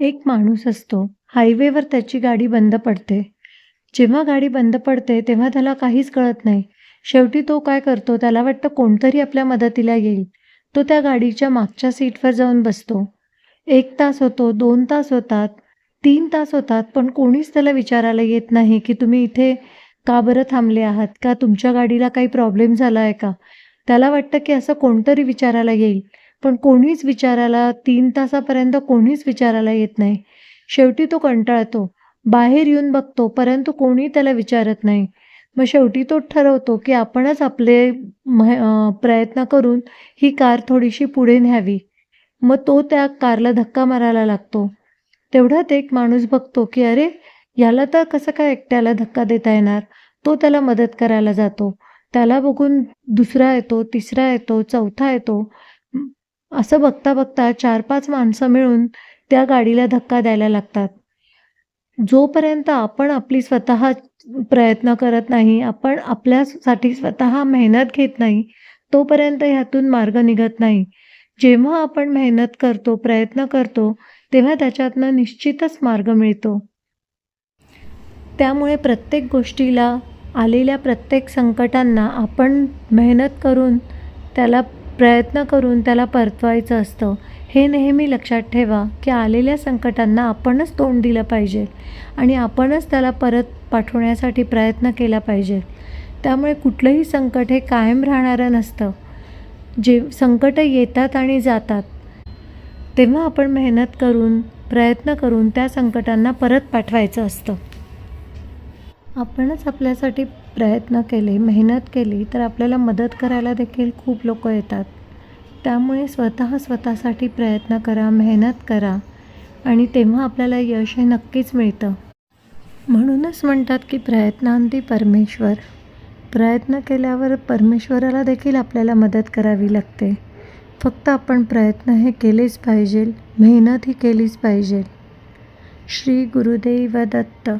एक माणूस असतो, हायवेवर त्याची गाडी बंद पडते. जेव्हा गाडी बंद पडते, तेव्हा त्याला काहीच कळत नाही. शेवटी तो काय करतो, त्याला वाटतं कोणतरी आपल्या मदतीला येईल. तो त्या गाडीच्या मागच्या सीटवर जाऊन बसतो. 1 तास होतो, 2 तास होतात, 3 तास होतात, पण कोणीच त्याला विचारायला येत नाही, की तुम्ही इथे का बरं थांबले आहात? का तुमच्या गाडीला काही प्रॉब्लेम झाला आहे का? त्याला वाटतं, की असं कोणतरी विचारायला येईल. पण कोणीच विचारायला 3 तासापर्यंत कोणीच विचारायला येत नाही. शेवटी तो कंटाळतो. बाहेर येऊन बघतो, परंतु कोणी त्याला विचारत नाही. मग शेवटी तो ठरवतो, की आपणच आपले प्रयत्न करून ही कार थोडीशी पुढे न्यावी. मग तो त्या कारला धक्का मारायला लागतो. तेवढ्यात एक माणूस बघतो, की अरे, याला तर कसं काय एकट्याला धक्का देता येणार? तो त्याला मदत करायला जातो. त्याला बघून दुसरा येतो, तिसरा येतो, चौथा येतो. अं, असं बघता-बघता 4-5 माणसं मिळून त्या गाडीला धक्का द्यायला लागतात. जोपर्यंत आपण आपली स्वतः प्रयत्न करत नाही, आपण आपल्यासाठी स्वतः मेहनत घेत नाही, तोपर्यंत ह्यातून मार्ग निघत नाही. जेव्हा आपण मेहनत करतो, प्रयत्न करतो, तेव्हा त्याच्यातनं निश्चितच मार्ग मिळतो. त्यामुळे प्रत्येक गोष्टीला, आलेल्या प्रत्येक संकटांना आपण मेहनत करून, त्याला प्रयत्न करून त्याला परतवायचं असतं. हे नेहमी लक्षात ठेवा, की आलेल्या संकटांना आपणच तोंड दिलं पाहिजे आणि आपणच त्याला परत पाठवण्यासाठी प्रयत्न केला पाहिजे. त्यामुळे कुठलंही संकट हे कायम राहणारं नसतं. जे संकटं येतात आणि जातात, तेव्हा आपण मेहनत करून, प्रयत्न करून त्या संकटांना परत पाठवायचं असतं. आपणच आपल्यासाठी प्रयत्न केले, मेहनत केली, तर आपल्याला मदत करायला देखील खूप लोकं येतात. त्यामुळे स्वतःसाठी प्रयत्न करा, मेहनत करा आणि तेव्हा आपल्याला यश हे नक्कीच मिळतं. म्हणूनच म्हणतात, की प्रयत्नांती परमेश्वर. प्रयत्न केल्यावर परमेश्वराला देखील आपल्याला मदत करावी लागते. फक्त आपण प्रयत्न हे केलेच पाहिजे, मेहनत ही केलीच पाहिजे. श्री गुरुदेव दत्त.